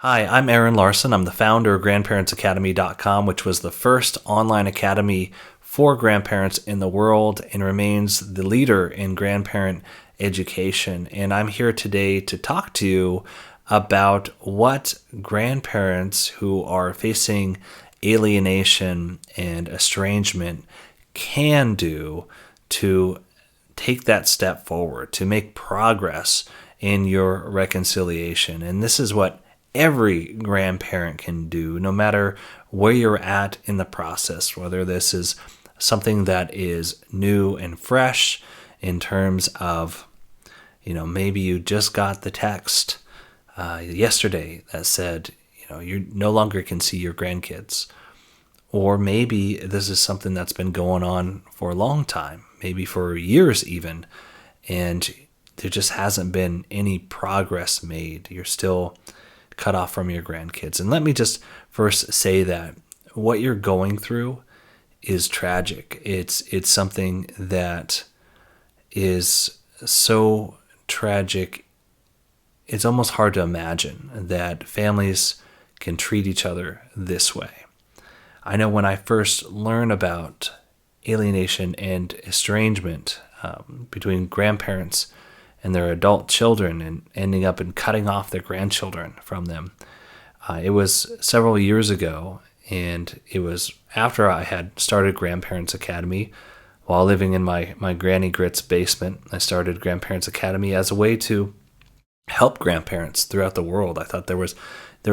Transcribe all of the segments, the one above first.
Hi, I'm Aaron Larsen. I'm the founder of grandparentsacademy.com, which was the first online academy for grandparents in the world and remains the leader in grandparent education. And I'm here today to talk to you about what grandparents who are facing alienation and estrangement can do to take that step forward, to make progress in your reconciliation. And this is what every grandparent can do, no matter where you're at in the process, whether this is something that is new and fresh in terms of, maybe you just got the text yesterday that said, you no longer can see your grandkids. Or maybe this is something that's been going on for a long time, maybe for years even, and there just hasn't been any progress made. You're still cut off from your grandkids. And let me just first say that what you're going through is tragic. It's something that is so tragic. It's almost hard to imagine that families can treat each other this way. I know when I first learned about alienation and estrangement between grandparents and their adult children and ending up in cutting off their grandchildren from them. It was several years ago, and it was after I had started Grandparents Academy while living in my Granny Grit's basement. I started Grandparents Academy as a way to help grandparents throughout the world. I thought there was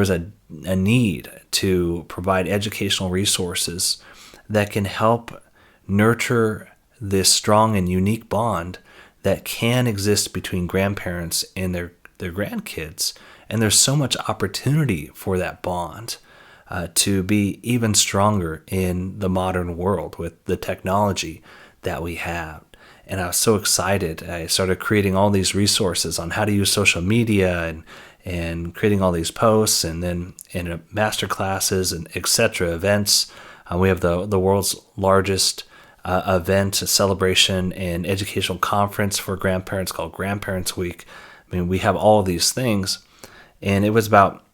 a need to provide educational resources that can help nurture this strong and unique bond that can exist between grandparents and their grandkids. And there's so much opportunity for that bond to be even stronger in the modern world with the technology that we have. And I was so excited. I started creating all these resources on how to use social media and creating all these posts, and then in master classes and etc. events. We have the world's largest event, a celebration, and educational conference for grandparents called Grandparents Week. I mean, we have all of these things. And it was about,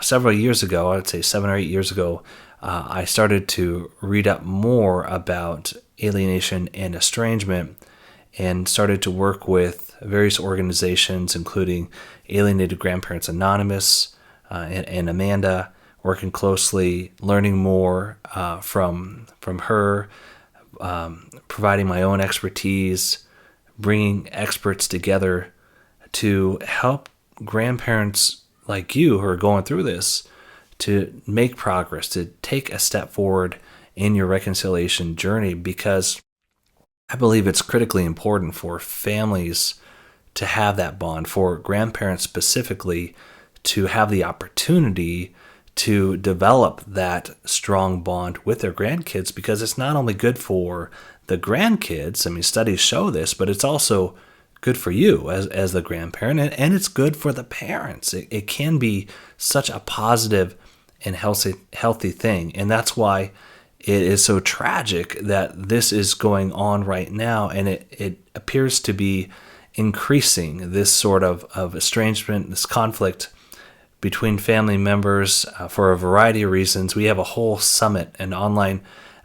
several years ago, I'd say 7 or 8 years ago, I started to read up more about alienation and estrangement and started to work with various organizations, including Alienated Grandparents Anonymous and Amanda, working closely, learning more from her, providing my own expertise, bringing experts together to help grandparents like you who are going through this to make progress, to take a step forward in your reconciliation journey, because I believe it's critically important for families to have that bond, for grandparents specifically to have the opportunity to develop that strong bond with their grandkids, because it's not only good for the grandkids, I mean, studies show this, but it's also good for you as the grandparent, and it's good for the parents. It can be such a positive and healthy thing, and that's why it is so tragic that this is going on right now, and it appears to be increasing, this sort of estrangement, this conflict between family members for a variety of reasons. We have a whole summit, an online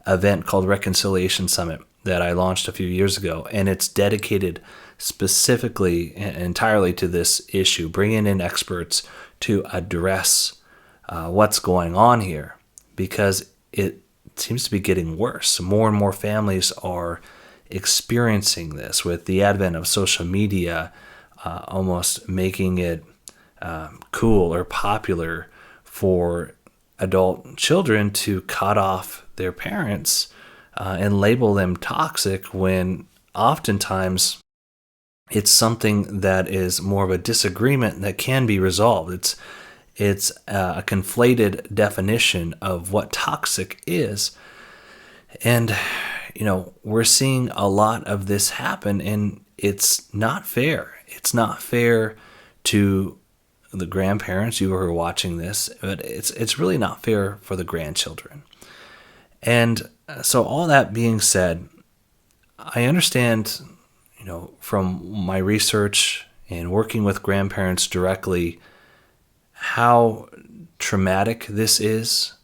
event called Conciliation Summit that I launched a few years ago, and it's dedicated specifically and entirely to this issue, bringing in experts to address what's going on here, because it seems to be getting worse. More and more families are experiencing this with the advent of social media, almost making it cool or popular for adult children to cut off their parents and label them toxic, when oftentimes it's something that is more of a disagreement that can be resolved. It's a conflated definition of what toxic is. And, we're seeing a lot of this happen, and it's not fair. It's not fair to the grandparents, you who are watching this, but it's really not fair for the grandchildren. And so all that being said, I understand, from my research and working with grandparents directly, how traumatic this is.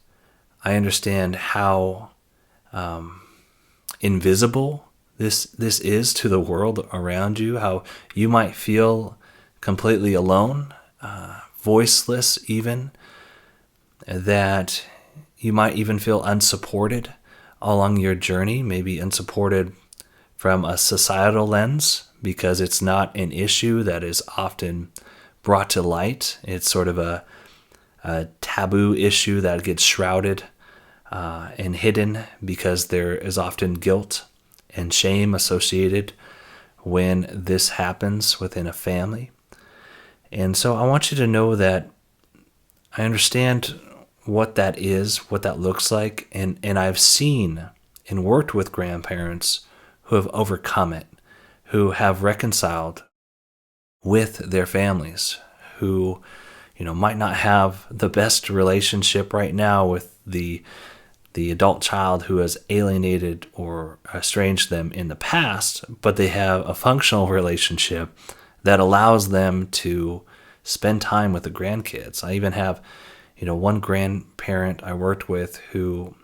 I understand how invisible this is to the world around you, how you might feel completely alone, voiceless even, that you might even feel unsupported along your journey, maybe unsupported from a societal lens because it's not an issue that is often brought to light. It's sort of a taboo issue that gets shrouded and hidden because there is often guilt and shame associated when this happens within a family. And so I want you to know that I understand what that is, what that looks like, and I've seen and worked with grandparents who have overcome it, who have reconciled with their families, who might not have the best relationship right now with the adult child who has alienated or estranged them in the past, but they have a functional relationship that allows them to spend time with the grandkids. I even have, one grandparent I worked with who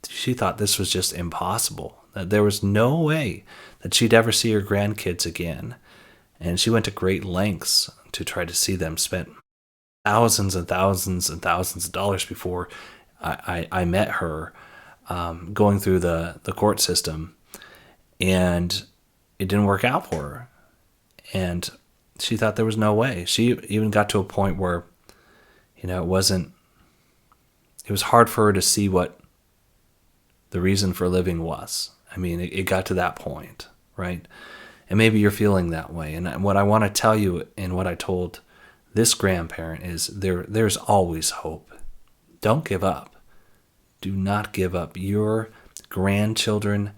she thought this was just impossible, that there was no way that she'd ever see her grandkids again. And she went to great lengths to try to see them, spent thousands and thousands and thousands of dollars before I met her, going through the court system, and it didn't work out for her. And she thought there was no way. She even got to a point where, it was hard for her to see what the reason for living was. I mean, it got to that point, right? And maybe you're feeling that way. And what I want to tell you, and what I told this grandparent, is there's always hope. Don't give up. Do not give up. Your grandchildren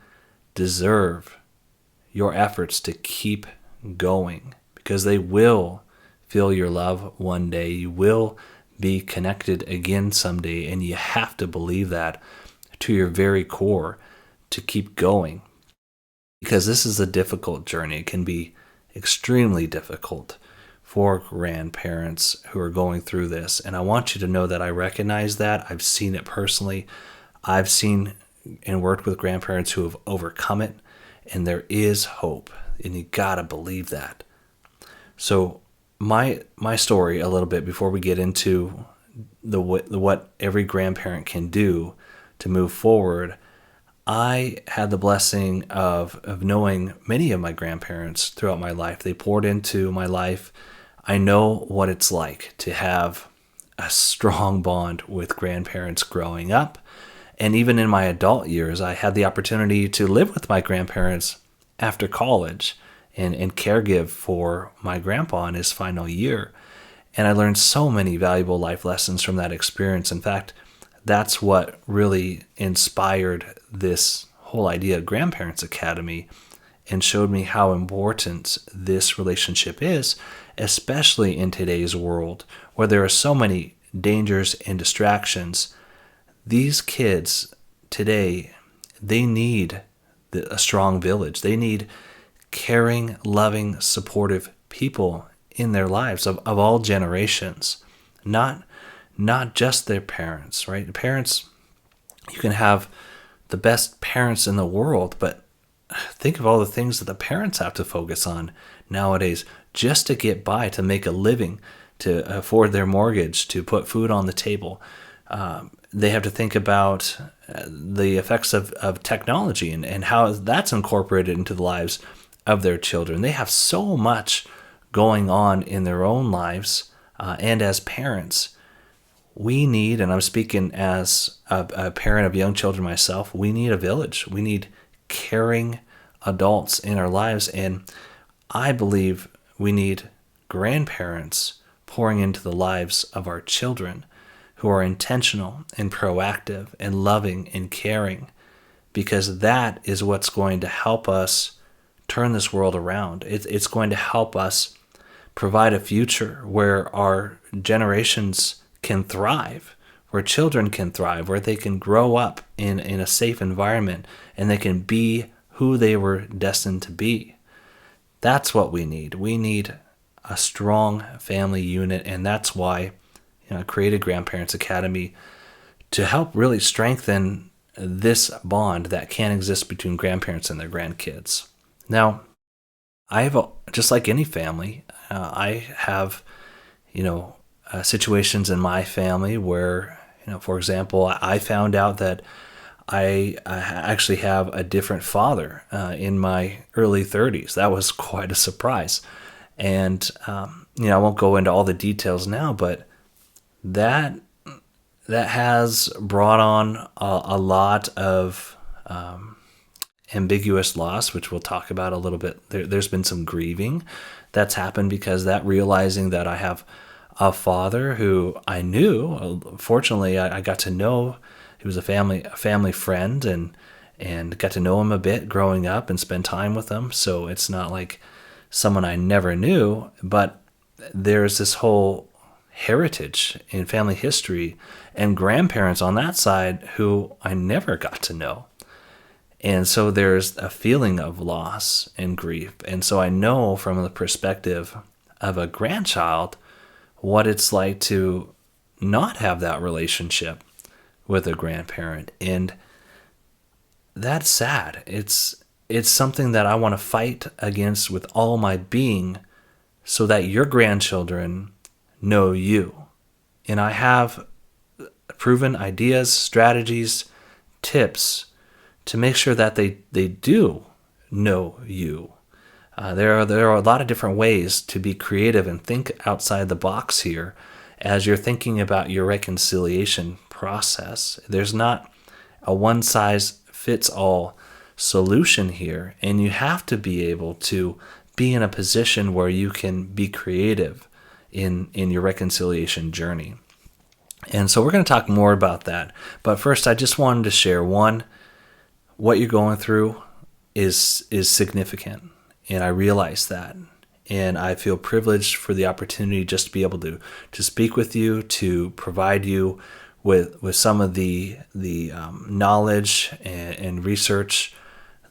deserve your efforts to keep going, because they will feel your love one day. You will be connected again someday, and you have to believe that to your very core to keep going, because this is a difficult journey. It can be extremely difficult for grandparents who are going through this. And I want you to know that I recognize that. I've seen it personally. I've seen and worked with grandparents who have overcome it, and there is hope, and you gotta believe that. So my story a little bit before we get into the what every grandparent can do to move forward. I had the blessing of knowing many of my grandparents throughout my life. They poured into my life. I know what it's like to have a strong bond with grandparents growing up. And even in my adult years, I had the opportunity to live with my grandparents after college and caregive for my grandpa in his final year. And I learned so many valuable life lessons from that experience. In fact, that's what really inspired this whole idea of Grandparents Academy, and showed me how important this relationship is, especially in today's world where there are so many dangers and distractions. These kids today, they need a strong village. They need caring, loving, supportive people in their lives of all generations, not just their parents, right? Parents, you can have the best parents in the world, but think of all the things that the parents have to focus on nowadays just to get by, to make a living, to afford their mortgage, to put food on the table. They have to think about the effects of technology and how that's incorporated into the lives of their children. They have so much going on in their own lives, and as parents, we need, and I'm speaking as a parent of young children myself, we need a village. We need caring adults in our lives, and I believe we need grandparents pouring into the lives of our children who are intentional and proactive and loving and caring, because that is what's going to help us turn this world around. It's going to help us provide a future where our generations can thrive, where children can thrive, where they can grow up in a safe environment and they can be who they were destined to be. That's what we need. We need a strong family unit, and that's why, I created Grandparents Academy to help really strengthen this bond that can exist between grandparents and their grandkids. Now, just like any family, I have, situations in my family where, for example, I found out that I actually have a different father in my early 30s. That was quite a surprise. And, I won't go into all the details now, but that has brought on a lot of ambiguous loss, which we'll talk about a little bit. There's been some grieving that's happened because that realizing that I have a father who I knew. Fortunately, I got to know. He was a family friend, and got to know him a bit growing up and spend time with him. So it's not like someone I never knew, but there's this whole heritage in family history and grandparents on that side who I never got to know. And so there's a feeling of loss and grief. And so I know from the perspective of a grandchild what it's like to not have that relationship with a grandparent. And that's sad. It's something that I want to fight against with all my being so that your grandchildren know you. And I have proven ideas, strategies, tips to make sure that they do know you. There are a lot of different ways to be creative and think outside the box here as you're thinking about your reconciliation process. There's not a one-size-fits-all solution here, and you have to be able to be in a position where you can be creative in your reconciliation journey. And so we're going to talk more about that. But first, I just wanted to share, one, what you're going through is significant, and I realize that. And I feel privileged for the opportunity just to be able to speak with you, to provide you with some of the knowledge and research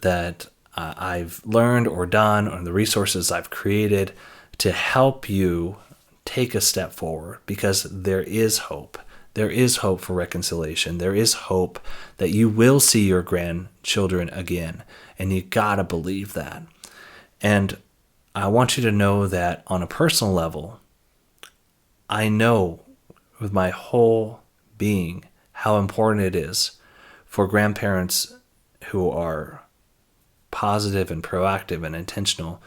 that I've learned or done, or the resources I've created to help you take a step forward, because there is hope. There is hope for reconciliation. There is hope that you will see your grandchildren again, and you gotta believe that. And I want you to know that on a personal level, I know with my whole being how important it is for grandparents who are positive and proactive and intentional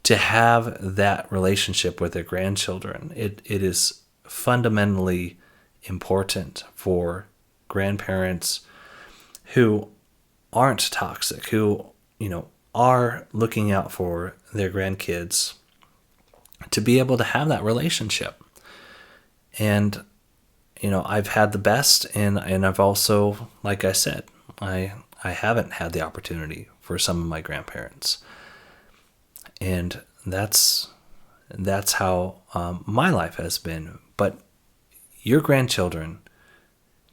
to have that relationship with their grandchildren. It is fundamentally important for grandparents who aren't toxic, who, are looking out for their grandkids, to be able to have that relationship. And, I've had the best, and I've also, like I said, I haven't had the opportunity for some of my grandparents. And that's how my life has been. But your grandchildren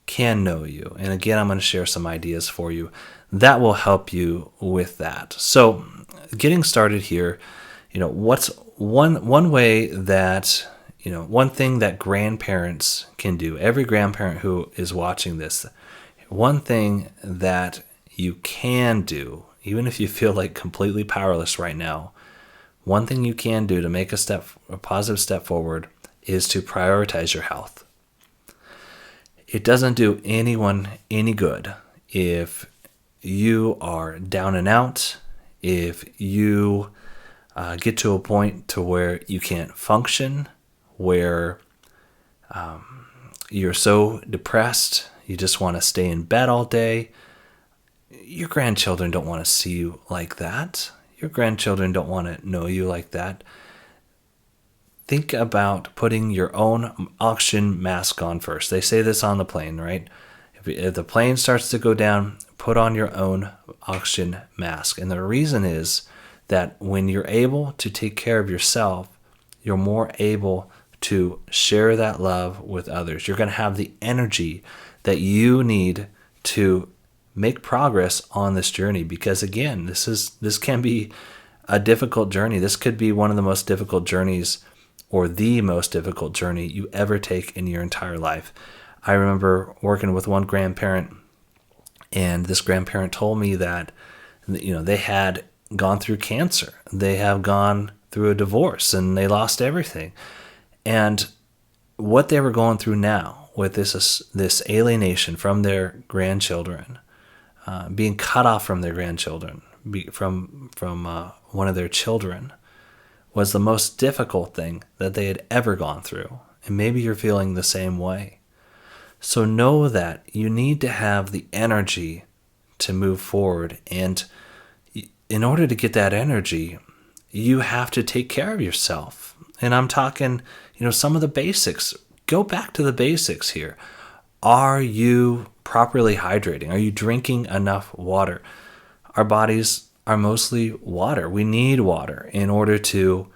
can know you. And again, I'm going to share some ideas for you that will help you with that. So getting started here, what's one way that, one thing that grandparents can do, every grandparent who is watching this, one thing that you can do, even if you feel like completely powerless right now, one thing you can do to make a positive step forward is to prioritize your health. It doesn't do anyone any good if you are down and out, if you get to a point to where you can't function, where you're so depressed, you just want to stay in bed all day. Your grandchildren don't want to see you like that. Your grandchildren don't want to know you like that. Think about putting your own oxygen mask on first. They say this on the plane, right? If the plane starts to go down, put on your own oxygen mask. And the reason is that when you're able to take care of yourself, you're more able to share that love with others. You're going to have the energy that you need to make progress on this journey, because again, this can be a difficult journey. This could be one of the most difficult journeys or the most difficult journey you ever take in your entire life. I remember working with one grandparent, and this grandparent told me that, they had gone through cancer. They have gone through a divorce and they lost everything. And what they were going through now with this alienation from their grandchildren, being cut off from their grandchildren, from one of their children, was the most difficult thing that they had ever gone through. And maybe you're feeling the same way. So know that you need to have the energy to move forward. And in order to get that energy, you have to take care of yourself. And I'm talking, some of the basics. Go back to the basics here. Are you properly hydrating? Are you drinking enough water? Our bodies are mostly water. We need water in order to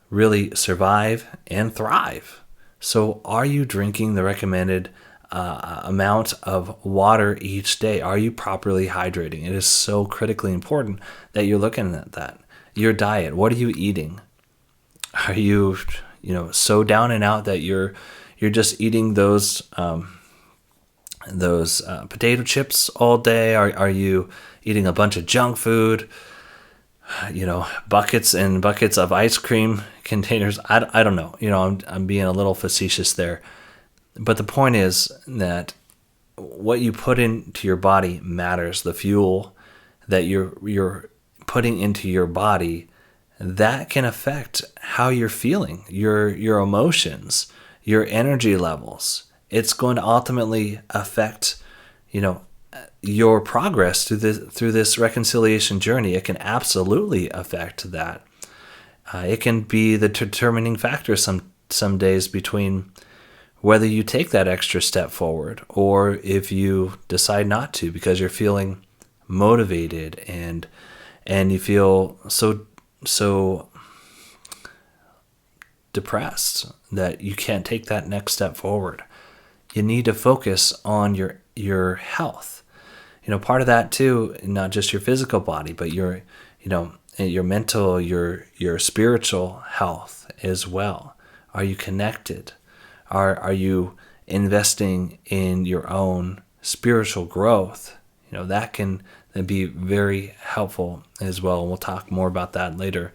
really survive and thrive. So are you drinking the recommended amount of water each day? Are you properly hydrating? It is so critically important that you're looking at that. Your diet, what are you eating? Are you, so down and out that you're just eating those potato chips all day? Are you eating a bunch of junk food? Buckets and buckets of ice cream containers. I don't know. I'm being a little facetious there. But the point is that what you put into your body matters. The fuel that you're putting into your body, that can affect how you're feeling, your emotions, your energy levels. It's going to ultimately affect, your progress through this reconciliation journey. It can absolutely affect that. It can be the determining factor some days between whether you take that extra step forward or if you decide not to because you're feeling motivated and you feel so depressed that you can't take that next step forward. You need to focus on your health. Part of that too, not just your physical body, but your mental, your spiritual health as well. Are you connected? Are you investing in your own spiritual growth? That can be very helpful as well. And we'll talk more about that later.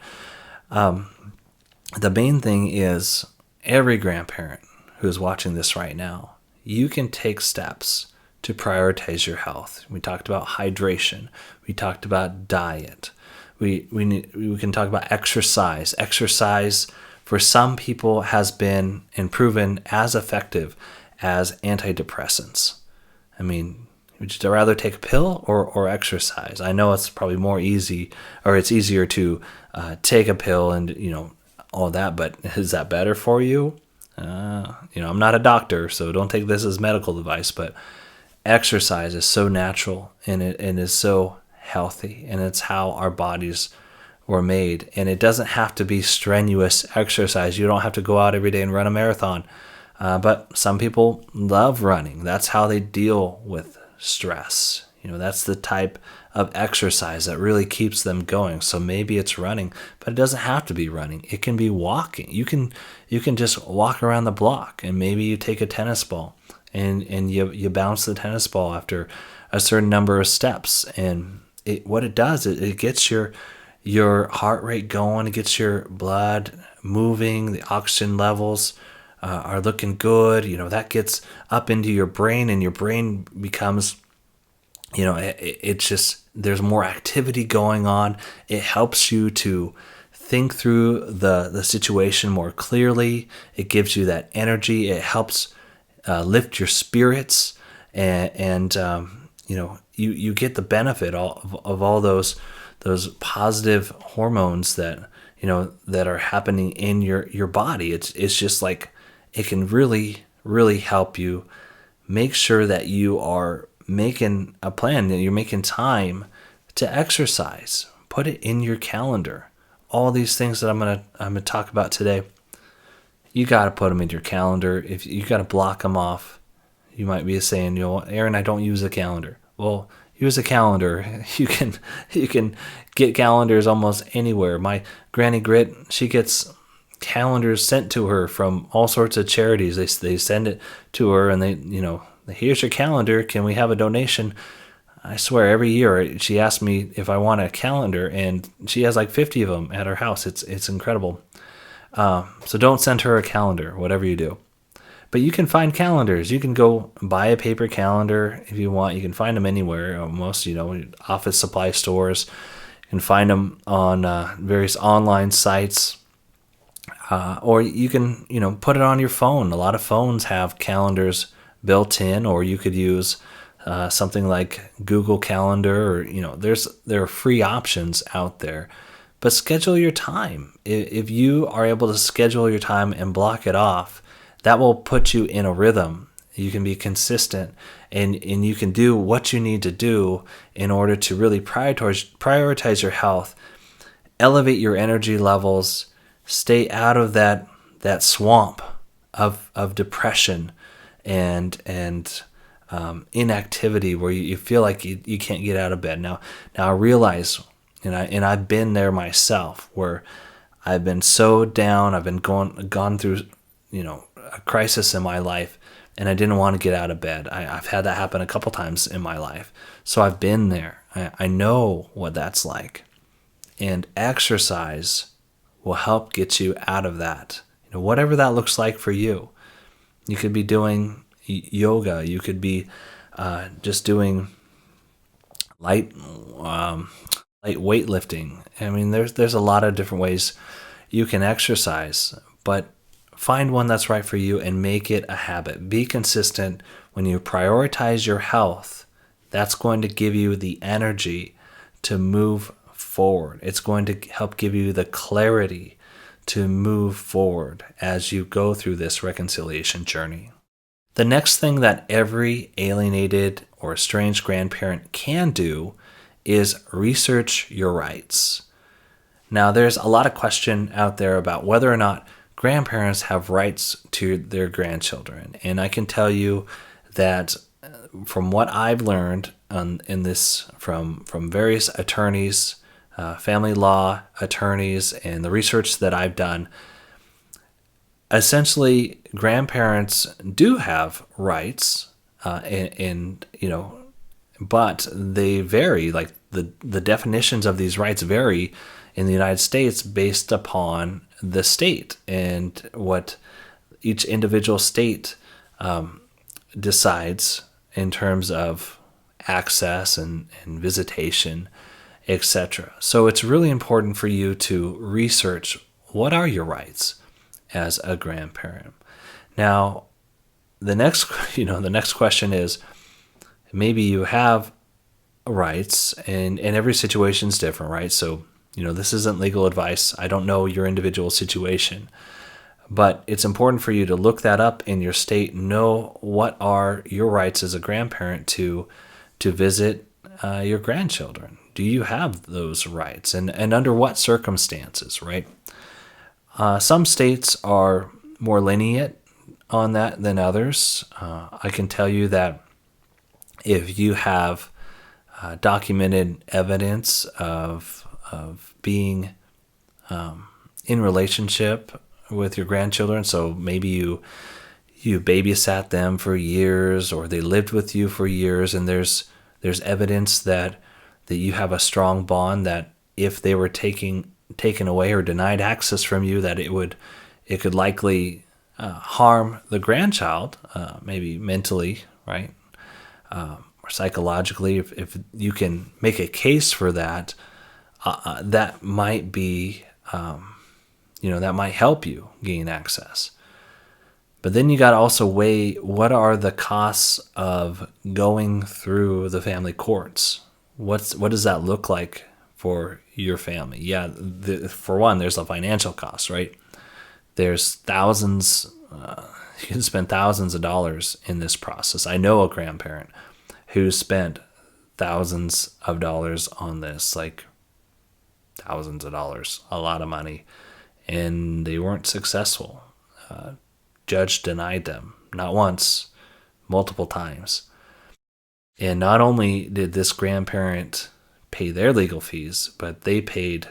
The main thing is every grandparent who is watching this right now, you can take steps to prioritize your health. We talked about hydration. We talked about diet. We can talk about exercise. Exercise for some people has been and proven as effective as antidepressants. I mean, would you rather take a pill or exercise? I know it's probably it's easier to take a pill and all that, but is that better for you? I'm not a doctor, so don't take this as medical advice, but exercise is so natural and it is so healthy, and it's how our bodies were made. And it doesn't have to be strenuous exercise. You don't have to go out every day and run a marathon. But some people love running. That's how they deal with stress. That's the type of exercise that really keeps them going. So maybe it's running, but it doesn't have to be running. It can be walking. You can just walk around the block, and maybe you take a tennis ball and you bounce the tennis ball after a certain number of steps. And what it does, it gets your heart rate going, it gets your blood moving, the oxygen levels are looking good. That gets up into your brain, and your brain becomes, it's just, there's more activity going on. It helps you to think through the situation more clearly. It gives you that energy. It helps lift your spirits, and you get the benefit of all those positive hormones that are happening in your body. It's just like it can really, really help you make sure that you are making a plan, that you're making time to exercise. Put it in your calendar. All these things that I'm gonna talk about today, you got to put them in your calendar. If you got to block them off. You might be saying, Aaron, I don't use a calendar. Well, use a calendar. You can get calendars almost anywhere. My Granny Grit, she gets calendars sent to her from all sorts of charities. They send it to her, and here's your calendar. Can we have a donation? I swear, every year she asks me if I want a calendar, and she has like 50 of them at her house. It's incredible. So don't send her a calendar, whatever you do. But you can find calendars. You can go buy a paper calendar if you want. You can find them anywhere. Most, office supply stores. You can find them on various online sites. Or you can, put it on your phone. A lot of phones have calendars built in, or you could use something like Google Calendar, or, there are free options out there. But schedule your time. If you are able to schedule your time and block it off, that will put you in a rhythm. You can be consistent, and you can do what you need to do in order to really prioritize your health, elevate your energy levels, stay out of that swamp of depression and inactivity where you feel like you can't get out of bed. Now I realize, and I've been there myself, where I've been so down. I've been gone through a crisis in my life, and I didn't want to get out of bed. I've had that happen a couple times in my life, so I've been there. I know what that's like, and exercise will help get you out of that. Whatever that looks like for you. You could be doing yoga. You could be just doing light weightlifting. I mean, there's a lot of different ways you can exercise, but find one that's right for you and make it a habit. Be consistent. When you prioritize your health, that's going to give you the energy to move forward. It's going to help give you the clarity to move forward as you go through this reconciliation journey. The next thing that every alienated or estranged grandparent can do is research your rights. Now, there's a lot of question out there about whether or not grandparents have rights to their grandchildren. And I can tell you that from what I've learned in this from various attorneys, family law attorneys, and the research that I've done, essentially grandparents do have rights, but they vary. Like the definitions of these rights vary in the United States based upon the state and what each individual state decides in terms of access and visitation, etc. So it's really important for you to research what are your rights as a grandparent. Now, the next question is, maybe you have rights, and every situation is different, right? So, this isn't legal advice. I don't know your individual situation, but it's important for you to look that up in your state, know what are your rights as a grandparent to visit your grandchildren. Do you have those rights, and under what circumstances, right? Some states are more lenient on that than others. I can tell you that if you have documented evidence of being in relationship with your grandchildren, so maybe you babysat them for years, or they lived with you for years, and there's evidence that you have a strong bond, that if they were taken away or denied access from you, that it could likely harm the grandchild, maybe mentally, right, or psychologically. If you can make a case for that, that might be, that might help you gain access. But then you got to also weigh, what are the costs of going through the family courts? What does that look like for your family? Yeah, for one, there's a financial cost, right? There's thousands, you can spend thousands of dollars in this process. I know a grandparent who spent thousands of dollars on this, like thousands of dollars, a lot of money, and they weren't successful. Judge denied them, not once, multiple times. And not only did this grandparent pay their legal fees, but they paid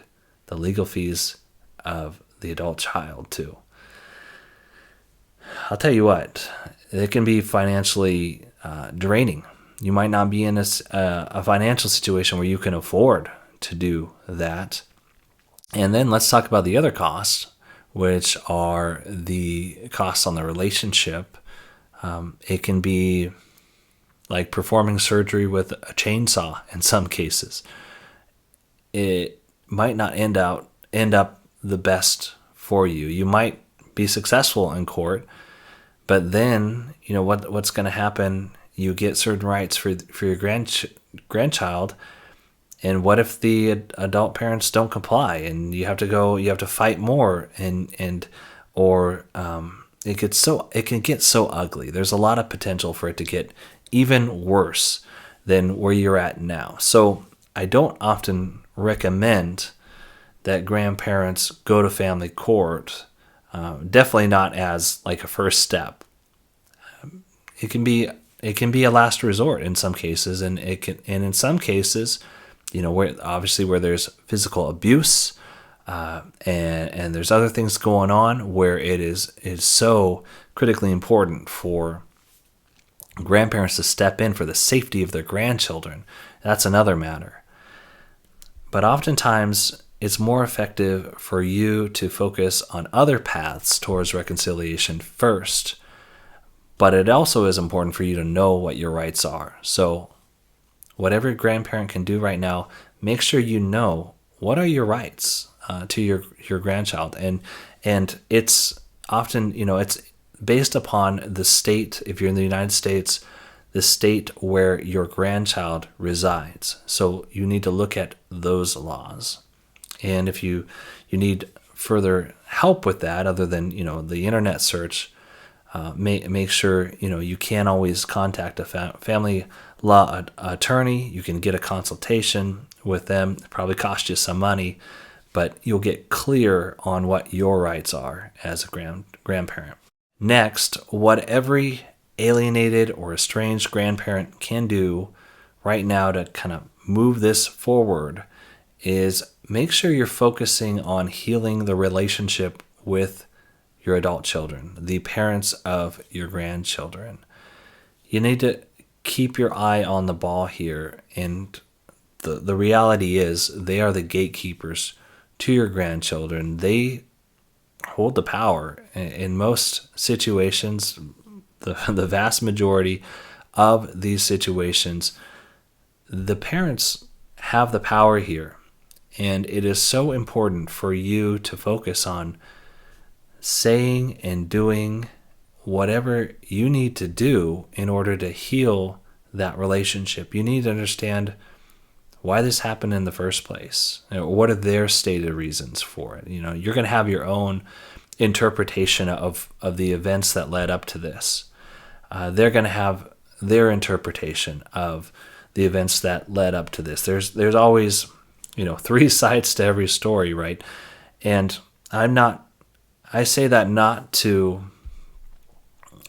the legal fees of the adult child too. I'll tell you what, it can be financially draining. You might not be in a financial situation where you can afford to do that. And then let's talk about the other costs, which are the costs on the relationship. It can be like performing surgery with a chainsaw in some cases. It might not end up the best for you. You might be successful in court, but then what's going to happen? You get certain rights for your grandchild, and what if the adult parents don't comply, and you have to fight more, or it can get so ugly. There's a lot of potential for it to get even worse than where you're at now. So I don't often recommend that grandparents go to family court. Definitely not as like a first step. It can be a last resort in some cases, and in some cases, where there's physical abuse, and there's other things going on where it is so critically important for grandparents to step in for the safety of their grandchildren. That's another matter. But oftentimes, it's more effective for you to focus on other paths towards reconciliation first. But it also is important for you to know what your rights are. So whatever grandparent can do right now, make sure you know what are your rights to your grandchild. And it's often, it's based upon the state, if you're in the United States, the state where your grandchild resides. So you need to look at those laws. And if you need further help with that, other than the internet search, make sure you can always contact a family law attorney. You can get a consultation with them. It probably costs you some money, but you'll get clear on what your rights are as a grandparent. Next, what every alienated or estranged grandparent can do right now to kind of move this forward is make sure you're focusing on healing the relationship with your adult children, the parents of your grandchildren. You need to keep your eye on the ball here, and the reality is they are the gatekeepers to your grandchildren. They hold the power in most situations. The vast majority of these situations, the parents have the power here, and it is so important for you to focus on saying and doing whatever you need to do in order to heal that relationship. You need to understand why this happened in the first place. What are their stated reasons for it? You're going to have your own interpretation of the events that led up to this. They're going to have their interpretation of the events that led up to this. There's always, three sides to every story, right? And I say that not to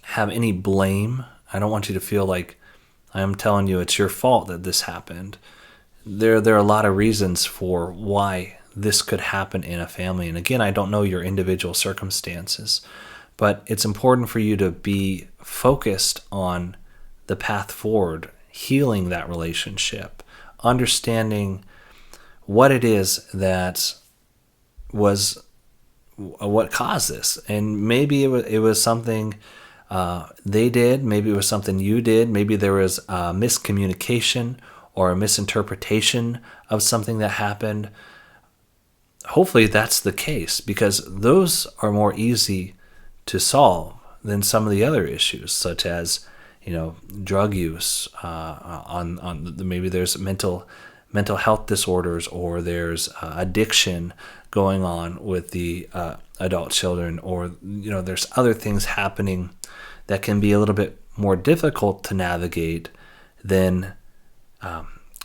have any blame. I don't want you to feel like I'm telling you it's your fault that this happened. There are a lot of reasons for why this could happen in a family. And again, I don't know your individual circumstances, but it's important for you to be focused on the path forward, healing that relationship, understanding what it is that was what caused this. And maybe it was something they did, maybe it was something you did, maybe there was a miscommunication or a misinterpretation of something that happened. Hopefully that's the case, because those are more easy to solve than some of the other issues, such as drug use, maybe there's mental health disorders, or there's addiction going on with the adult children, or there's other things happening that can be a little bit more difficult to navigate than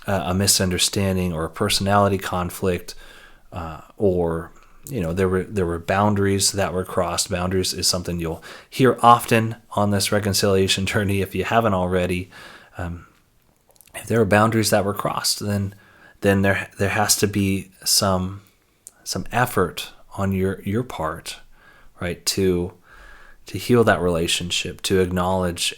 a misunderstanding or a personality conflict, or there were boundaries that were crossed. Boundaries is something you'll hear often on this reconciliation journey if you haven't already. If there are boundaries that were crossed, then there has to be some effort on your part, right, to heal that relationship, to acknowledge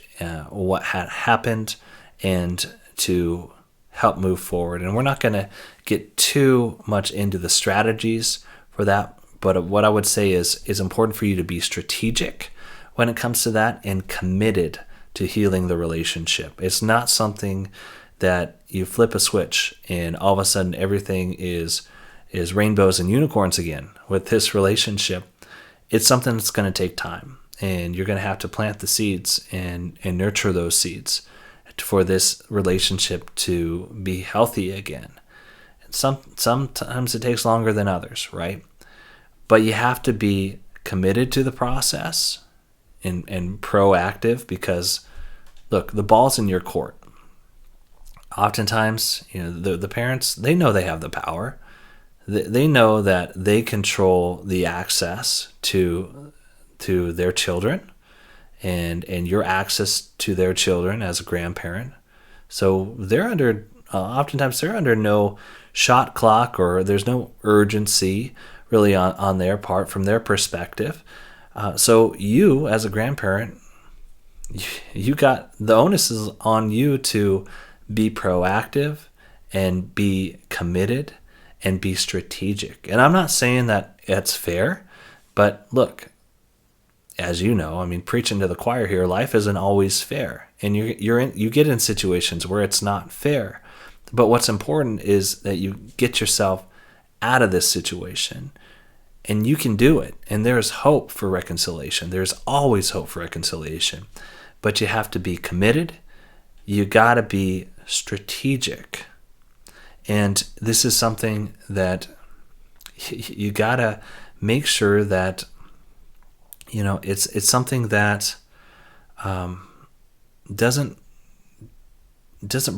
what had happened, and to help move forward. And we're not going to get too much into the strategies for that, but what I would say is important for you to be strategic when it comes to that and committed to healing the relationship. It's not something that you flip a switch and all of a sudden everything is rainbows and unicorns again with this relationship. It's something that's going to take time, and you're going to have to plant the seeds and nurture those seeds for this relationship to be healthy again. And sometimes it takes longer than others, right? But you have to be committed to the process and proactive, because look, the ball's in your court. Oftentimes, the parents, they know they have the power. They know that they control the access to their children and your access to their children as a grandparent. So oftentimes they're under no shot clock, or there's no urgency really on their part from their perspective. So you as a grandparent, you got the onus is on you to be proactive and be committed and be strategic. And I'm not saying that it's fair, but look, as you know, preaching to the choir here, life isn't always fair, and you get in situations where it's not fair. But what's important is that you get yourself out of this situation, and you can do it. And there's hope for reconciliation. There's always hope for reconciliation, but you have to be committed. You got to be strategic, and this is something that you got to make sure that it's something that doesn't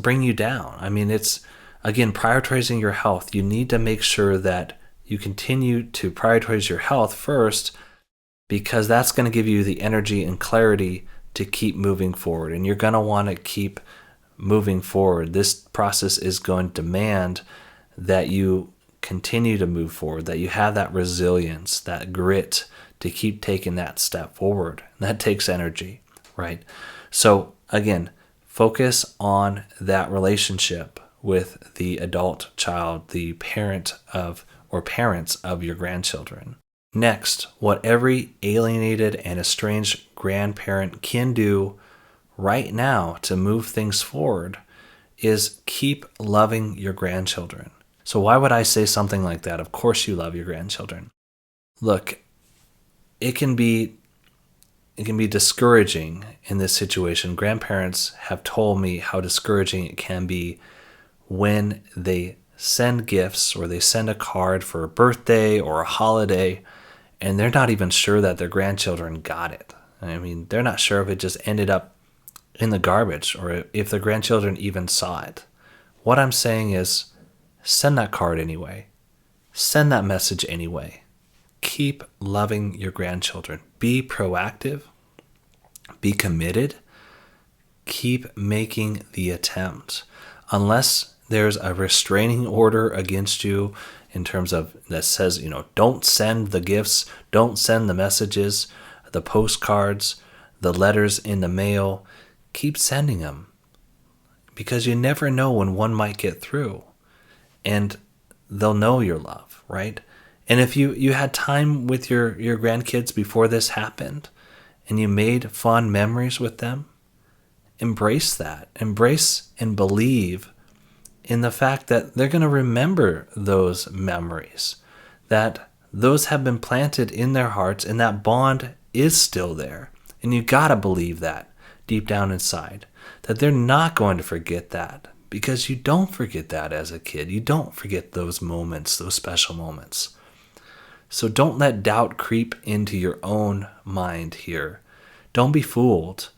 bring you down. It's, again, prioritizing your health. You need to make sure that you continue to prioritize your health first, because that's going to give you the energy and clarity to keep moving forward. And you're going to want to keep moving forward. This process is going to demand that you continue to move forward, that you have that resilience, that grit to keep taking that step forward. That takes energy, right? So again, focus on that relationship with the adult child, the parent of or parents of your grandchildren. Next, what every alienated and estranged grandparent can do right now to move things forward is keep loving your grandchildren. So why would I say something like that? Of course you love your grandchildren. Look, it can be discouraging in this situation. Grandparents have told me how discouraging it can be when they send gifts or they send a card for a birthday or a holiday, and they're not even sure that their grandchildren got it. They're not sure if it just ended up in the garbage or if their grandchildren even saw it. What I'm saying is, send that card anyway. Send that message anyway. Keep loving your grandchildren. Be proactive. Be committed. Keep making the attempt. Unless there's a restraining order against you in terms of that says, don't send the gifts, don't send the messages, the postcards, the letters in the mail. Keep sending them, because you never know when one might get through and they'll know your love, right? And if you had time with your grandkids before this happened and you made fond memories with them, embrace that. Embrace and believe in the fact that they're going to remember those memories, that those have been planted in their hearts and that bond is still there. And you got to believe that deep down inside, that they're not going to forget that, because you don't forget that as a kid. You don't forget those moments, those special moments. So don't let doubt creep into your own mind here. Don't be fooled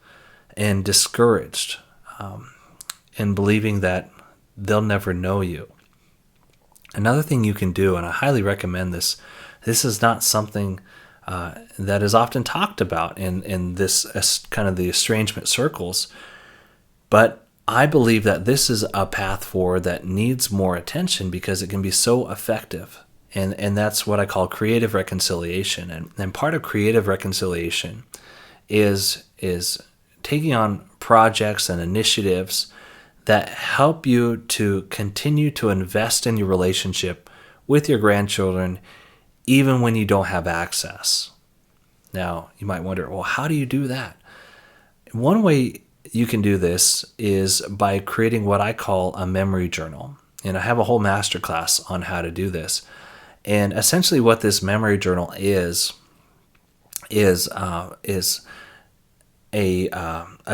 and discouraged in believing that they'll never know you. Another thing you can do, and I highly recommend this is not something that is often talked about in this kind of the estrangement circles, but I believe that this is a path forward that needs more attention because it can be so effective. And that's what I call creative reconciliation. And part of creative reconciliation is taking on projects and initiatives that help you to continue to invest in your relationship with your grandchildren, even when you don't have access. Now, you might wonder, well, how do you do that? One way you can do this is by creating what I call a memory journal. And I have a whole masterclass on how to do this. And essentially what this memory journal is a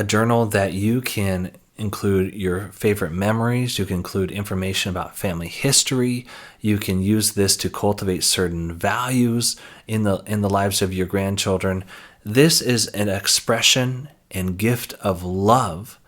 journal that you can include your favorite memories. You can include information about family history. You can use this to cultivate certain values in the lives of your grandchildren. This is an expression and gift of love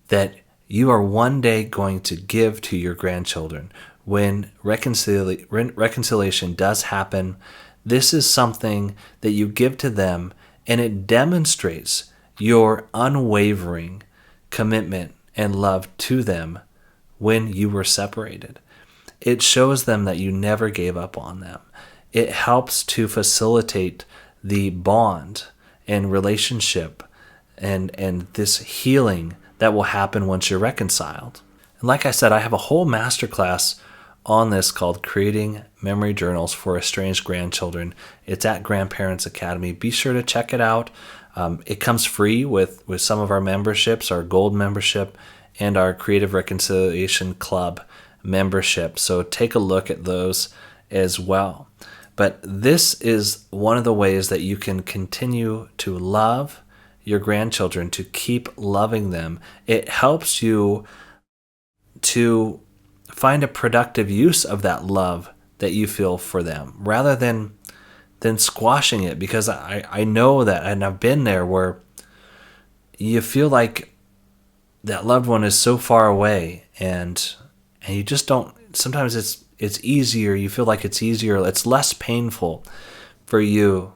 that you are one day going to give to your grandchildren. When reconciliation does happen, this is something that you give to them, and it demonstrates your unwavering commitment and love to them when you were separated. It shows them that you never gave up on them. It helps to facilitate the bond and relationship and this healing that will happen once you're reconciled. And like I said, I have a whole masterclass on this called Creating Memory Journals for Estranged Grandchildren. It's at Grandparents Academy. Be sure to check it out. It comes free with some of our memberships, our gold membership and our Creative Reconciliation Club membership. So take a look at those as well. But this is one of the ways that you can continue to love your grandchildren, to keep loving them. It helps you to find a productive use of that love that you feel for them rather than squashing it, because I know that, and I've been there, where you feel like that loved one is so far away and you just don't. Sometimes it's easier, you feel like it's easier, it's less painful for you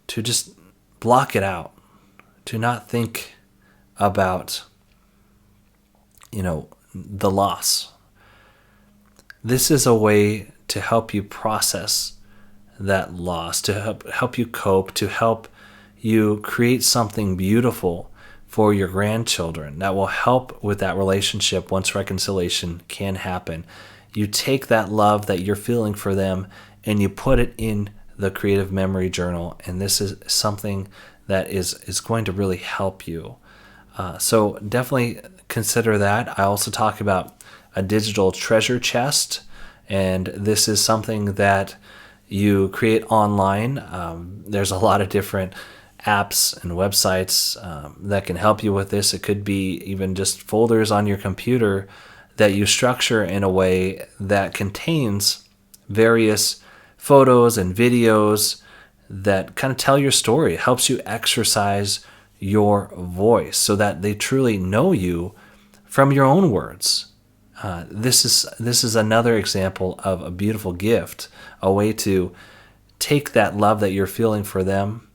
to just block it out, to not think about the loss. This is a way to help you process that loss, to help you cope, to help you create something beautiful for your grandchildren that will help with that relationship once reconciliation can happen. You take that love that you're feeling for them and you put it in the creative memory journal, and this is something that is going to really help you. So definitely consider that. I also talk about a digital treasure chest, and this is something that you create online. There's a lot of different apps and websites that can help you with this. It could be even just folders on your computer that you structure in a way that contains various photos and videos that kind of tell your story. It helps you exercise your voice so that they truly know you from your own words. This is another example of a beautiful gift, a way to take that love that you're feeling for them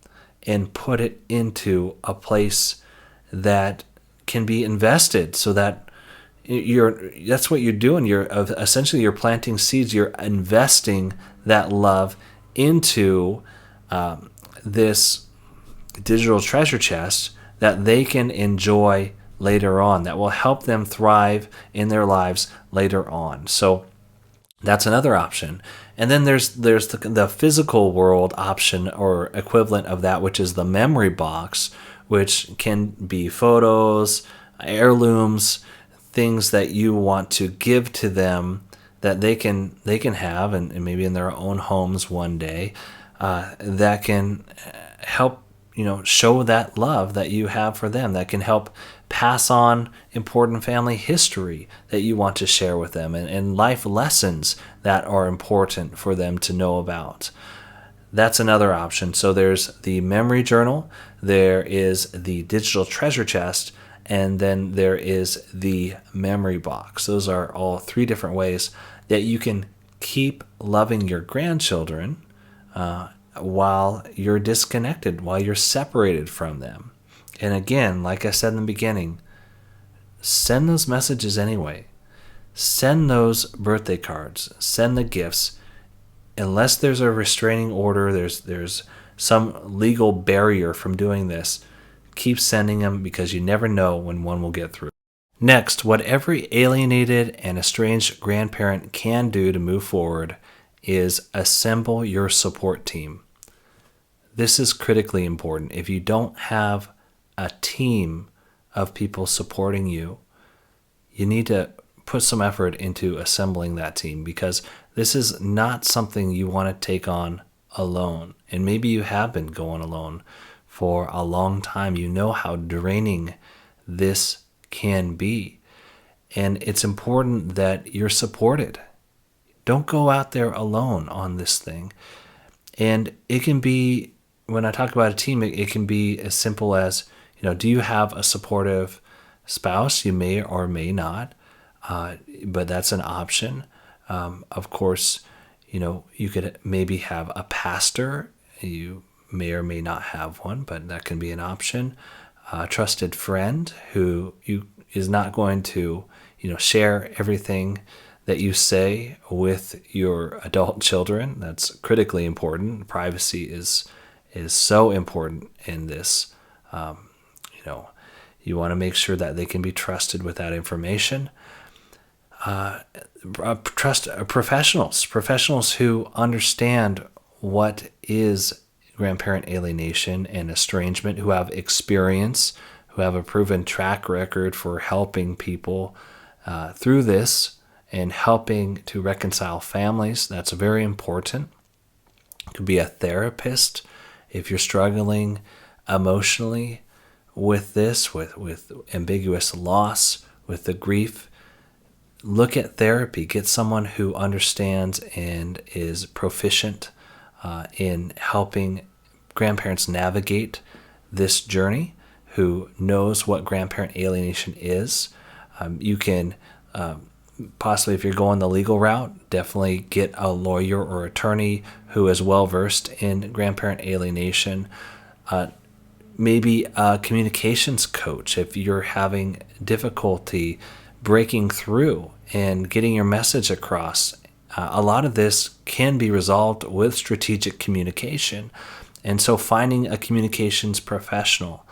and put it into a place that can be invested, so that that's what you're doing. You're planting seeds. You're investing that love into this digital treasure chest that they can enjoy later on, that will help them thrive in their lives later on. So that's another option. And then there's the physical world option, or equivalent of that, which is the memory box, which can be photos, heirlooms, things that you want to give to them that they can have, and maybe in their own homes one day, that can help show that love that you have for them, that can help pass on important family history that you want to share with them, and life lessons that are important for them to know about. That's another option. So there's the memory journal, there is the digital treasure chest, and then there is the memory box. Those are all three different ways that you can keep loving your grandchildren while you're disconnected, while you're separated from them. And again, like I said in the beginning, send those messages anyway. Send those birthday cards, send the gifts, unless there's a restraining order, there's some legal barrier from doing this, keep sending them, because you never know when one will get through. Next, what every alienated and estranged grandparent can do to move forward is assemble your support team. This is critically important. If you don't have a team of people supporting you, you need to put some effort into assembling that team, because this is not something you want to take on alone. And maybe you have been going alone for a long time. You know how draining this can be. And it's important that you're supported. Don't go out there alone on this thing. And it can be, when I talk about a team, it can be as simple as, do you have a supportive spouse? You may or may not, but that's an option. Of course, you could maybe have a pastor. You may or may not have one, but that can be an option. A trusted friend who is not going to, share everything that you say with your adult children. That's critically important. Privacy is so important in this. You want to make sure that they can be trusted with that information. Trust professionals who understand what is grandparent alienation and estrangement, who have experience, who have a proven track record for helping people through this and helping to reconcile families. That's very important. It could be a therapist if you're struggling emotionally with this, with ambiguous loss, with the grief. Look at therapy. Get someone who understands and is proficient in helping grandparents navigate this journey, who knows what grandparent alienation is. You can possibly, if you're going the legal route, definitely get a lawyer or attorney who is well-versed in grandparent alienation. Maybe a communications coach if you're having difficulty breaking through and getting your message across. A lot of this can be resolved with strategic communication. And so finding a communications professional,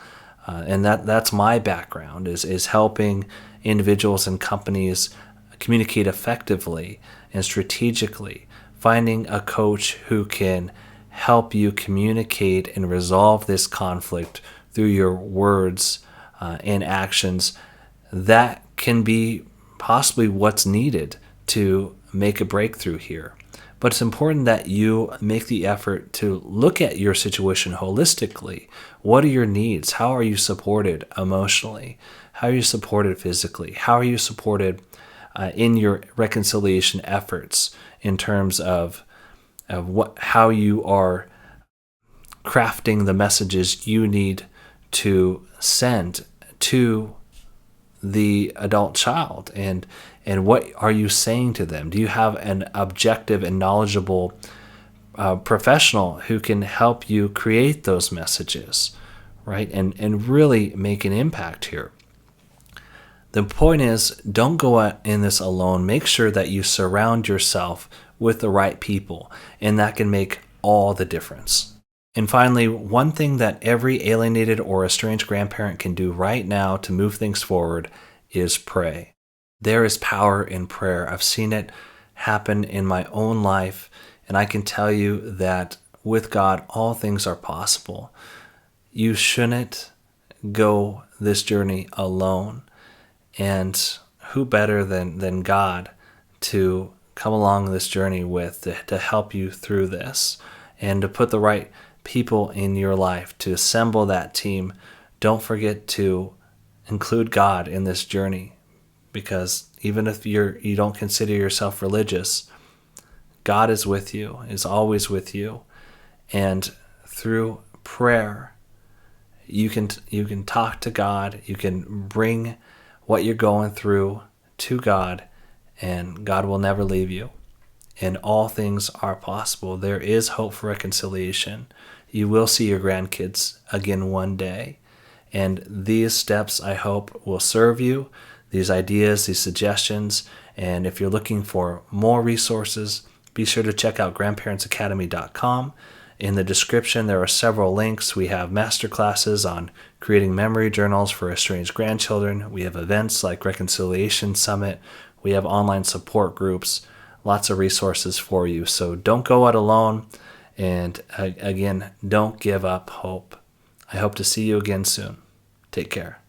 and that's my background, is helping individuals and companies communicate effectively and strategically. Finding a coach who can help you communicate and resolve this conflict through your words and actions, that can be possibly what's needed to make a breakthrough here. But it's important that you make the effort to look at your situation holistically. What are your needs? How are you supported emotionally? How are you supported physically? How are you supported in your reconciliation efforts in terms of how you are crafting the messages you need to send to the adult child, and what are you saying to them? Do you have an objective and knowledgeable professional who can help you create those messages, right? And really make an impact here. The point is, don't go out in this alone. Make sure that you surround yourself with the right people, and that can make all the difference. And finally, one thing that every alienated or estranged grandparent can do right now to move things forward is pray. There is power in prayer. I've seen it happen in my own life, and I can tell you that with God, all things are possible. You shouldn't go this journey alone. And who better than God to come along this journey with, to help you through this, and to put the right people in your life to assemble that team. Don't forget to include God in this journey, because even if you don't consider yourself religious, God is with you, is always with you. And through prayer, you can talk to God, you can bring what you're going through to God, and God will never leave you. And all things are possible. There is hope for reconciliation. You will see your grandkids again one day. And these steps, I hope, will serve you, these ideas, these suggestions. And if you're looking for more resources, be sure to check out grandparentsacademy.com. In the description, there are several links. We have masterclasses on creating memory journals for estranged grandchildren. We have events like Reconciliation Summit. We have online support groups, lots of resources for you. So don't go it alone. And again, don't give up hope. I hope to see you again soon. Take care.